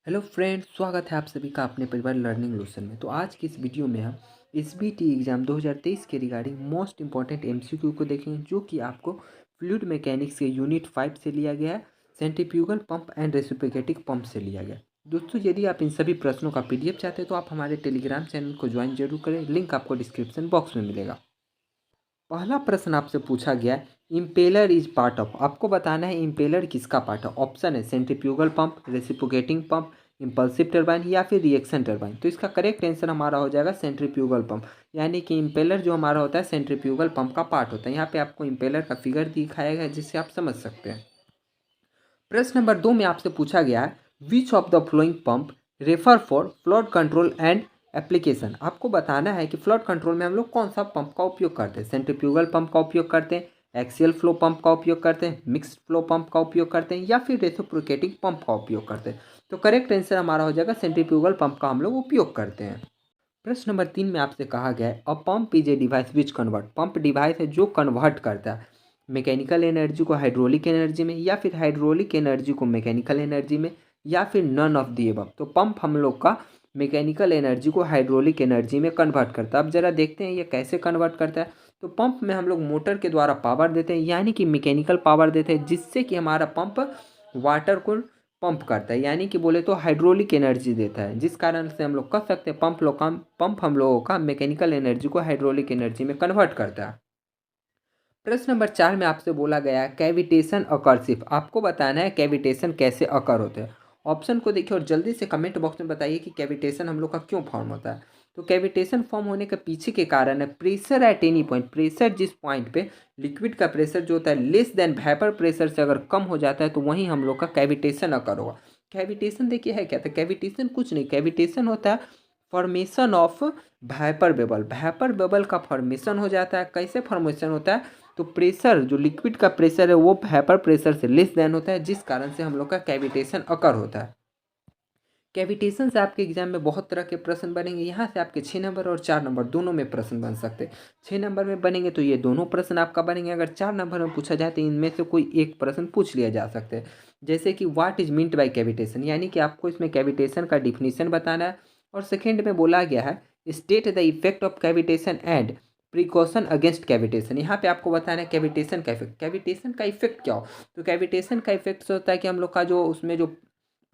Hello friends, स्वागत है आप सभी का अपने परिवार लर्निंग लोशन में। तो आज की इस वीडियो में हम एसबीटी एग्ज़ाम 2023 के रिगार्डिंग मोस्ट इंपॉर्टेंट एमसीक्यू को देखेंगे, जो कि आपको फ्लूइड मैकेनिक्स के यूनिट 5 से लिया गया है, centrifugal pump and reciprocating pump से लिया गया है। दोस्तों, यदि आप इन सभी प्रश्नों का पीडीएफ चाहते हैं तो आप हमारे टेलीग्राम चैनल को ज्वाइन जरूर करें, लिंक आपको डिस्क्रिप्शन बॉक्स में मिलेगा। पहला प्रश्न आपसे पूछा गया, इम्पेलर इज पार्ट ऑफ, आपको बताना है इम्पेलर किसका पार्ट है। ऑप्शन है centrifugal pump, reciprocating pump, impulsive turbine या फिर रिएक्शन टरबाइन। तो इसका करेक्ट आंसर हमारा हो जाएगा सेंट्रीफ्यूगल पंप, यानी कि इम्पेलर जो हमारा होता है सेंट्रीफ्यूगल पंप का पार्ट होता है। यहाँ पे आपको इम्पेलर का फिगर दिखाया गया है, जिससे आप समझ सकते हैं। प्रश्न नंबर 2 में आपसे पूछा गया है, which of the flowing pump refer for flood control and application. आपको बताना है कि फ्लड कंट्रोल में हम लोग कौन सा पंप का उपयोग करते हैं। सेंट्रीफ्यूगल पंप का उपयोग करते हैं, एक्सियल फ्लो पंप का उपयोग करते हैं, मिक्स्ड फ्लो पंप का उपयोग करते हैं या फिर रेसिप्रोकेटिंग पंप का उपयोग करते हैं। तो करेक्ट आंसर हमारा हो जाएगा सेंट्रीफ्यूगल पंप का हम लोग उपयोग करते हैं। प्रश्न नंबर 3 में आपसे कहा गया है, अ pump is a device which convert, pump device है जो कन्वर्ट करता है मैकेनिकल एनर्जी को हाइड्रोलिक एनर्जी में, या फिर हाइड्रोलिक एनर्जी को मैकेनिकल एनर्जी में, या फिर नन ऑफ दी अबव। तो पंप हम लोग का मैकेनिकल एनर्जी को हाइड्रोलिक एनर्जी में कन्वर्ट करता है। अब जरा देखते हैं ये कैसे कन्वर्ट करता है। तो पंप में हम लोग मोटर के द्वारा पावर देते हैं, यानी कि मैकेनिकल पावर देते हैं, जिससे कि हमारा पंप वाटर को पंप करता है, यानी कि बोले तो हाइड्रोलिक एनर्जी देता है, जिस कारण से हम लोग कह सकते हैं पंप हम लोगों का मैकेनिकल एनर्जी को हाइड्रोलिक एनर्जी में कन्वर्ट करता है। प्रश्न नंबर 4 में आपसे बोला गया है, कैविटेशन अकर्सिव, आपको बताना है कैविटेशन कैसे अकर होते हैं। ऑप्शन को देखिए और जल्दी से कमेंट बॉक्स में बताइए कि कैविटेशन हम लोग का क्यों फॉर्म होता है। तो कैविटेशन फॉर्म होने के पीछे के कारण है pressure at any point, pressure जिस पॉइंट पे लिक्विड का प्रेशर जो होता है लेस देन वेपर प्रेशर से अगर कम हो जाता है, तो वहीं हम लोग का कैविटेशन अकर होगा। कैविटेशन देखिए है क्या, तो कैविटेशन कुछ नहीं, कैविटेशन होता है formation of vapour bubble, vapour bubble का फॉर्मेशन हो जाता है। कैसे फॉर्मेशन होता है, तो प्रेशर जो लिक्विड का प्रेशर है वो वेपर प्रेशर से लेस देन होता है, जिस कारण से हम लोग का कैविटेशन अकर होता है। कैविटेशन से आपके एग्जाम में बहुत तरह के प्रश्न बनेंगे। यहाँ से आपके 6 नंबर और 4 नंबर दोनों में प्रश्न बन सकते हैं। 6 नंबर में बनेंगे तो ये दोनों प्रश्न आपका बनेंगे। अगर 4 नंबर में पूछा जाए तो इनमें से कोई एक प्रश्न पूछ लिया जा सकता है। जैसे कि what is meant by cavitation, यानी कि आपको इसमें कैविटेशन का डिफिनीशन बताना है। और सेकेंड में बोला गया है, state the effect of cavitation and precaution against cavitation. यहाँ पे आपको बताना है कैविटेशन का इफेक्ट, कैविटेशन का इफेक्ट क्या हो। तो कैविटेशन का इफेक्ट होता है कि हम लोग का जो उसमें जो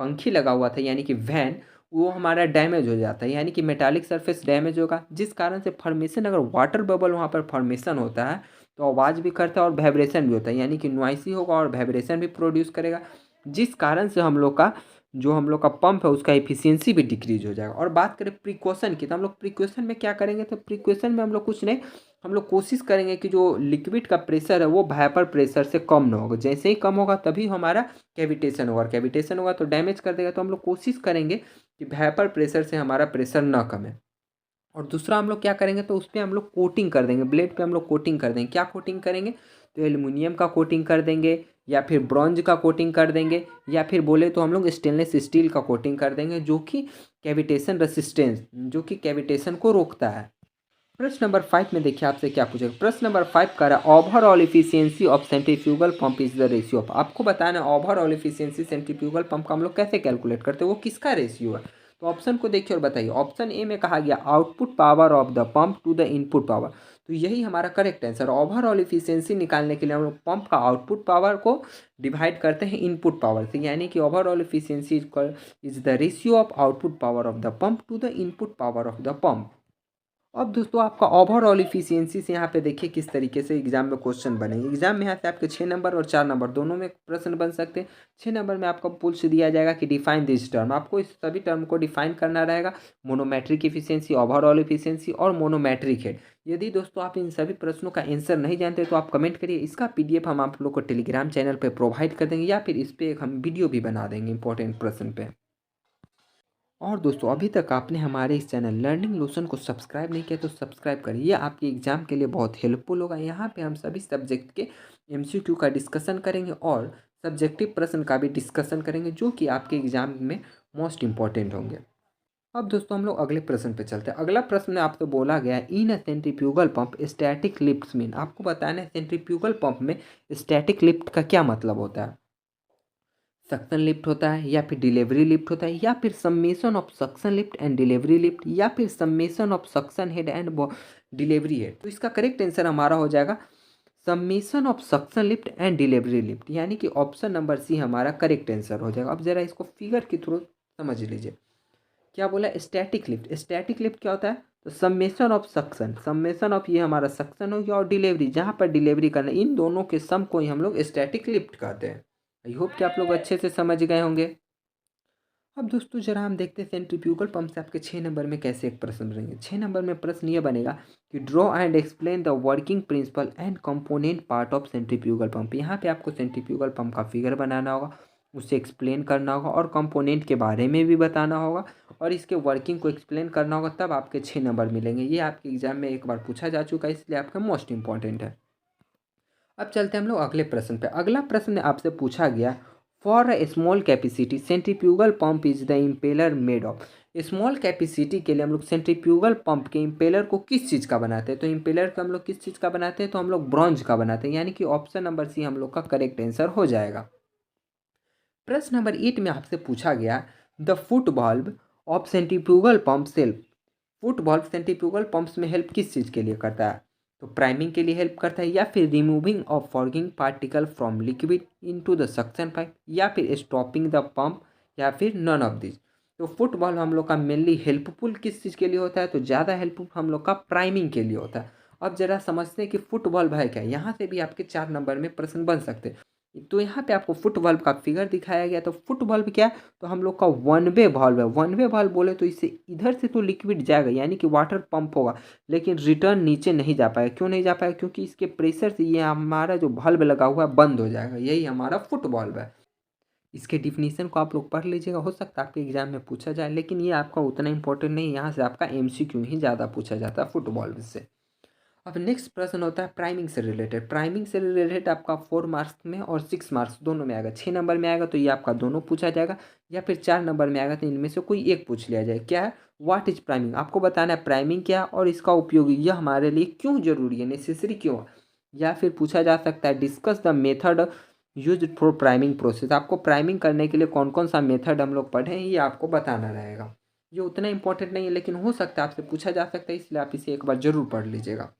पंखी लगा हुआ था, यानी कि वैन, वो हमारा डैमेज हो जाता है, यानी कि मेटालिक सरफेस डैमेज होगा, जिस कारण से फॉर्मेशन, अगर वाटर बबल वहाँ पर फॉर्मेशन होता है तो आवाज़ भी करता है और वाइब्रेशन भी होता है, यानी कि नॉइसी होगा और वाइब्रेशन भी प्रोड्यूस करेगा, जिस कारण से हम लोग का पंप है उसका एफिशिएंसी भी डिक्रीज हो जाएगा। और बात करें प्रिकॉशन की, तो हम लोग प्रिकॉशन में क्या करेंगे, तो प्रिकॉशन में हम लोग कुछ नहीं, हम लोग कोशिश करेंगे कि जो लिक्विड का प्रेशर है वो वेपर प्रेशर से कम ना होगा। जैसे ही कम होगा तभी हमारा कैविटेशन होगा, और कैविटेशन होगा तो डैमेज कर देगा। तो हम लोग कोशिश करेंगे कि वेपर प्रेशर से हमारा प्रेशर ना कमे। और दूसरा हम लोग क्या करेंगे, तो उस पर हम लोग कोटिंग कर देंगे, ब्लेड पे हम लोग कोटिंग कर देंगे। क्या कोटिंग करेंगे, तो एल्युमिनियम का कोटिंग कर देंगे, या फिर ब्रॉन्ज का कोटिंग कर देंगे, या फिर बोले तो हम लोग स्टेनलेस स्टील का कोटिंग कर देंगे, जो कि कैविटेशन रेसिस्टेंस, जो कि कैविटेशन को रोकता है। प्रश्न नंबर 5 में देखिए आपसे क्या पूछेगा। प्रश्न नंबर 5 का रहा, overall efficiency of centrifugal pump is the ratio of, आपको बताना है ओवरऑल इफिशियंसी सेंट्रीफ्यूगल पंप का हम लोग कैसे कैलकुलेट करते हैं, वो किसका रेशियो है। तो ऑप्शन को देखिए और बताइए। ऑप्शन ए में कहा गया output power of the pump to the input power, तो यही हमारा करेक्ट आंसर। ओवरऑल इफिशियंसी निकालने के लिए हम लोग पंप का आउटपुट पावर को डिवाइड करते हैं इनपुट पावर से, यानी कि overall efficiency is the ratio of output power of the pump to the input power of the pump. अब दोस्तों आपका ओवरऑल इफिशियंसी से यहाँ पे देखिए किस तरीके से एग्जाम में क्वेश्चन बनेंगे। एग्जाम में यहाँ से आपके 6 नंबर और 4 नंबर दोनों में प्रश्न बन सकते हैं। 6 नंबर में आपको पूछ दिया जाएगा कि डिफाइन दिस टर्म, आपको इस सभी टर्म को डिफाइन करना रहेगा। मोनोमेट्रिक इफिशियंसी, ओवरऑल इफिशियंसी और मोनोमेट्रिक हेड। यदि दोस्तों आप इन सभी प्रश्नों का आंसर नहीं जानते तो आप कमेंट करिए, इसका पीडीएफ हम आप लोग को टेलीग्राम चैनल पर प्रोवाइड कर देंगे, या फिर इस पर एक हम वीडियो भी बना देंगे इंपॉर्टेंट प्रश्न पे। और दोस्तों, अभी तक आपने हमारे इस चैनल लर्निंग लोशन को सब्सक्राइब नहीं किया तो सब्सक्राइब करिए, ये आपके एग्जाम के लिए बहुत हेल्पफुल होगा। यहाँ पे हम सभी सब्जेक्ट के एमसीक्यू का डिस्कशन करेंगे और सब्जेक्टिव प्रश्न का भी डिस्कशन करेंगे, जो कि आपके एग्जाम में मोस्ट इंपॉर्टेंट होंगे। अब दोस्तों हम लोग अगले प्रश्न पे चलते हैं। अगला प्रश्न में आपसे बोला गया है, in a centrifugal pump static lift mean, आपको बताना है सेंट्रीफ्यूगल पंप में स्टैटिक लिफ्ट का क्या मतलब होता है। सक्शन लिफ्ट होता है, या फिर डिलीवरी लिफ्ट होता है, या फिर सम्मेशन of suction lift and delivery lift, या फिर सम्मेशन of suction head and delivery head. तो इसका करेक्ट आंसर हमारा हो जाएगा सम्मेशन of suction lift and delivery lift, यानी कि ऑप्शन नंबर सी हमारा करेक्ट आंसर हो जाएगा। अब जरा इसको फिगर के थ्रू समझ लीजिए। क्या बोला? Static lift. स्टैटिक लिफ्ट क्या होता है? तो सम्मेशन ऑफ सक्शन, सम्मेशन ऑफ ये हमारा सक्शन हो गया, और डिलीवरी जहाँ पर डिलीवरी करना, इन दोनों के सम को ही हम लोग स्टैटिक लिफ्ट कहते हैं। आई होप कि आप लोग अच्छे से समझ गए होंगे। अब दोस्तों जरा हम देखते हैं सेंट्रीफ्यूगल पंप से आपके 6 नंबर में कैसे एक प्रश्न बनेंगे। 6 नंबर में प्रश्न ये बनेगा कि draw and explain the working principle and component part of centrifugal pump. यहाँ पे आपको सेंट्रीफ्यूगल पंप का फिगर बनाना होगा, उसे एक्सप्लेन करना होगा, और कंपोनेंट के बारे में भी बताना होगा, और इसके वर्किंग को एक्सप्लेन करना होगा, तब आपके 6 नंबर मिलेंगे। ये आपके एग्जाम में एक बार पूछा जा चुका है, इसलिए आपका मोस्ट इंपॉर्टेंट है। अब चलते हैं हम लोग अगले प्रश्न पे। अगला प्रश्न आपसे पूछा गया, for a small capacity centrifugal pump is the impeller made of. Small capacity के लिए हम लोग सेंट्रीफ्यूगल पंप के इम्पेलर को किस चीज़ का बनाते हैं? तो इम्पेलर को हम लोग किस चीज़ का बनाते हैं? तो हम लोग ब्रॉन्ज का बनाते हैं, यानी कि ऑप्शन नंबर सी हम लोग का करेक्ट आंसर हो जाएगा। प्रश्न नंबर 8 में आपसे पूछा गया, the foot valve of centrifugal pump self. Foot valve centrifugal pumps में हेल्प किस चीज़ के लिए करता है? तो प्राइमिंग के लिए हेल्प करता है, या फिर removing of fogging particle from liquid into the suction pipe, या फिर स्टॉपिंग द पंप, या फिर नन ऑफ दिस। तो फुट वाल्व हम लोग का मेनली हेल्पफुल किस चीज़ के लिए होता है? तो ज़्यादा हेल्पफुल हम लोग का प्राइमिंग के लिए होता है। अब जरा समझते हैं कि फुट वाल्व है क्या। यहाँ से भी आपके 4 नंबर में प्रश्न बन सकते हैं। तो यहाँ पे आपको फुट वाल्व का फिगर दिखाया गया। तो फुट वाल्व क्या है? तो हम लोग का वन वे वाल्व है। वन वे वाल्व बोले तो इससे इधर से तो लिक्विड जाएगा, यानी कि वाटर पंप होगा, लेकिन रिटर्न नीचे नहीं जा पाएगा। क्यों नहीं जा पाएगा? क्योंकि इसके प्रेशर से ये हमारा जो वाल्व लगा हुआ है बंद हो जाएगा। यही हमारा फुट वाल्व है। इसके डिफिनीशन को आप लोग पढ़ लीजिएगा, हो सकता है आपके एग्जाम में पूछा जाए, लेकिन ये आपका उतना इंपॉर्टेंट नहीं है। यहाँ से आपका एमसीक्यू ही ज़्यादा पूछा जाता है फुट वाल्व से। अब नेक्स्ट प्रश्न होता है प्राइमिंग से रिलेटेड। प्राइमिंग से रिलेटेड आपका 4 मार्क्स में और 6 मार्क्स दोनों में आएगा। 6 नंबर में आएगा तो ये आपका दोनों पूछा जाएगा, या फिर 4 नंबर में आएगा तो इनमें से कोई एक पूछ लिया जाए। क्या है? What is priming. आपको बताना है प्राइमिंग क्या है और इसका उपयोग यह हमारे लिए क्यों जरूरी है, नेसेसरी क्यों है। या फिर पूछा जा सकता है discuss the method use for priming process. आपको प्राइमिंग करने के लिए कौन कौन सा मेथड हम लोग पढ़े हैं, ये आपको बताना रहेगा। ये उतना इंपॉर्टेंट नहीं है, लेकिन हो सकता है आपसे पूछा जा सकता है, इसलिए आप इसे एक बार जरूर पढ़ लीजिएगा।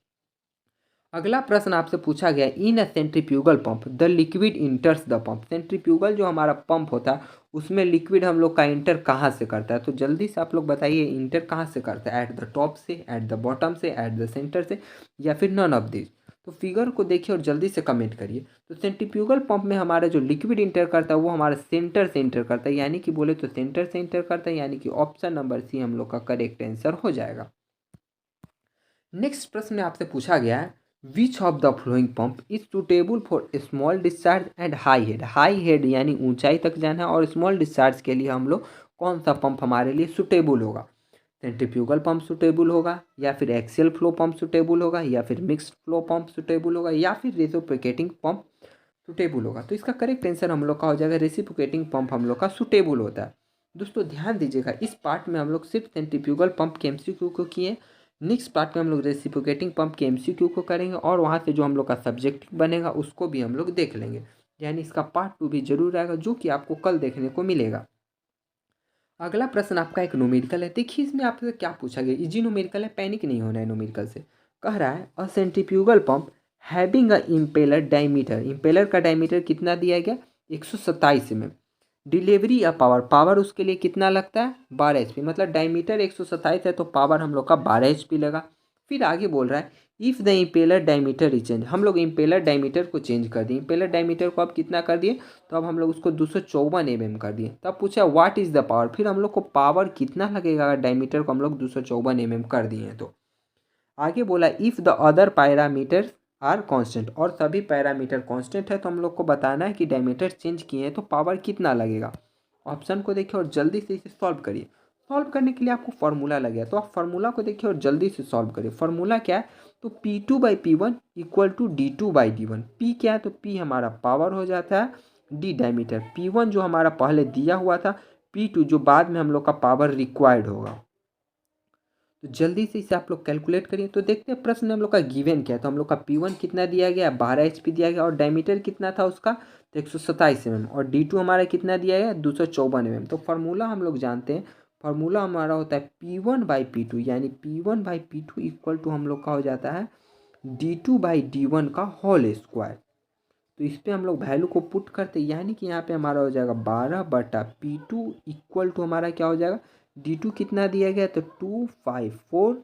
अगला प्रश्न आपसे पूछा गया, in a centrifugal pump the liquid enters the pump. Centrifugal जो हमारा पंप होता है उसमें लिक्विड हम लोग का इंटर कहाँ से करता है? तो जल्दी से आप लोग बताइए, इंटर कहाँ से करता है? एट द टॉप से, एट द बॉटम से, एट द सेंटर से, या फिर नन ऑफ दिस। तो फिगर को देखिए और जल्दी से कमेंट करिए। तो सेंट्रीफ्यूगल पंप में हमारा जो लिक्विड इंटर करता है वो हमारा सेंटर से इंटर करता है, यानी कि बोले तो सेंटर से इंटर करता है, यानी कि ऑप्शन नंबर सी हम लोग का करेक्ट आंसर हो जाएगा। नेक्स्ट प्रश्न में आपसे पूछा गया है, which of the flowing pump is suitable for small discharge and high head. High head यानी ऊंचाई तक जाना है, और स्मॉल डिस्चार्ज के लिए हम लोग कौन सा पंप हमारे लिए सुटेबल होगा? सेंट्रीफ्यूगल पंप सुटेबल होगा, या फिर एक्सियल फ्लो पंप सुटेबल होगा, या फिर मिक्स्ड फ्लो पंप सुटेबल होगा, या फिर रेसिप्रोकेटिंग पंप सुटेबल होगा? तो इसका करेक्ट आंसर हम लोग का हो जाएगा रेसिप्रोकेटिंग पंप हम लोग का सुटेबल होता है। दोस्तों ध्यान दीजिएगा, इस पार्ट में हम लोग सिर्फ सेंट्रीफ्यूगल पंप के एमसीक्यू को किए। नेक्स्ट पार्ट में हम लोग रेसिप्रोकेटिंग पंप के एमसीक्यू को करेंगे, और वहाँ से जो हम लोग का सब्जेक्ट बनेगा उसको भी हम लोग देख लेंगे। यानी इसका पार्ट 2 भी जरूर आएगा, जो कि आपको कल देखने को मिलेगा। अगला प्रश्न आपका एक न्यूमेरिकल है। देखिए इसमें आपसे क्या पूछा गया, इजी न्यूमेरिकल है, पैनिक नहीं होना है न्यूमेरिकल से। कह रहा है a centrifugal pump having a impeller diameter. Impeller का डायमीटर कितना दिया गया? 127 mm। डिलीवरी या पावर, पावर उसके लिए कितना लगता है? 12 HP। मतलब डायमीटर 127 है तो पावर हम लोग का 12 HP लगा। फिर आगे बोल रहा है if the impeller diameter is change. हम लोग इम्पेलर डायमीटर को चेंज कर दिए। इम्पेलर डायमीटर को अब कितना कर दिए? तो अब हम लोग उसको 254 mm कर दिए। तब पूछा व्हाट इज़ द पावर। फिर हम लोग को पावर कितना लगेगा अगर डायमीटर को हम लोग 254 mm कर दिए हैं तो। आगे बोला if the other parameter are constant. और सभी पैरामीटर कांस्टेंट है तो हम लोग को बताना है कि डायमीटर चेंज किए हैं तो पावर कितना लगेगा। ऑप्शन को देखिए और जल्दी से इसे सॉल्व करिए। सॉल्व करने के लिए आपको फार्मूला लगेगा, तो आप फार्मूला को देखिए और जल्दी से सॉल्व करिए। फार्मूला क्या है? तो P2/P1 equal to D2/D1। P क्या है? तो P हमारा पावर हो जाता है, D डायमीटर, P1 जो हमारा पहले दिया हुआ था, P2 जो बाद में हम लोग का पावर रिक्वायर्ड होगा। तो जल्दी से इसे आप लोग कैलकुलेट करिए। तो देखते हैं प्रश्न में हम लोग का गिवन क्या है। तो हम लोग का P1 कितना दिया गया, 12 HP दिया गया, और डायमीटर कितना था उसका, तो 127 mm, और D2 हमारा कितना दिया गया, 254 mm। तो फार्मूला हम लोग जानते हैं, फार्मूला हमारा होता है P1/P2, यानी P1/P2 इक्वल टू हम लोग का हो जाता है D2/D1 का होल स्क्वायर। तो इस पर हम लोग वैल्यू को पुट करते हैं, यानी कि यहाँ पे हमारा हो जाएगा 12/P2 इक्वल टू हमारा क्या हो जाएगा, D2 कितना दिया गया, तो 254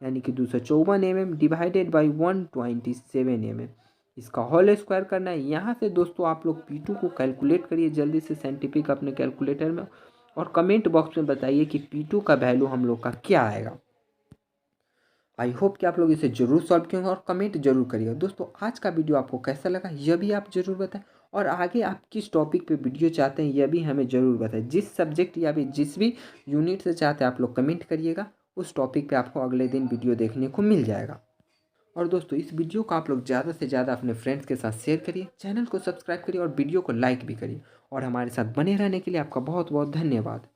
यानी कि 254 mm डिवाइडेड बाई 127 mm। इसका होल स्क्वायर करना है। यहाँ से दोस्तों आप लोग P2 को कैलकुलेट करिए जल्दी से साइंटिफिक अपने कैलकुलेटर में, और कमेंट बॉक्स में बताइए कि P2 का वैल्यू हम लोग का क्या आएगा। आई होप कि आप लोग इसे जरूर सॉल्व किएंगे और कमेंट जरूर करिएगा। दोस्तों आज का वीडियो आपको कैसा लगा यह भी आप जरूर बताएं, और आगे आप किस टॉपिक पे वीडियो चाहते हैं यह भी हमें ज़रूर बताएं। जिस सब्जेक्ट या फिर जिस भी यूनिट से चाहते हैं आप लोग कमेंट करिएगा, उस टॉपिक पे आपको अगले दिन वीडियो देखने को मिल जाएगा। और दोस्तों इस वीडियो को आप लोग ज़्यादा से ज़्यादा अपने फ्रेंड्स के साथ शेयर करिए, चैनल को सब्सक्राइब करिए और वीडियो को लाइक भी करिए। और हमारे साथ बने रहने के लिए आपका बहुत बहुत धन्यवाद।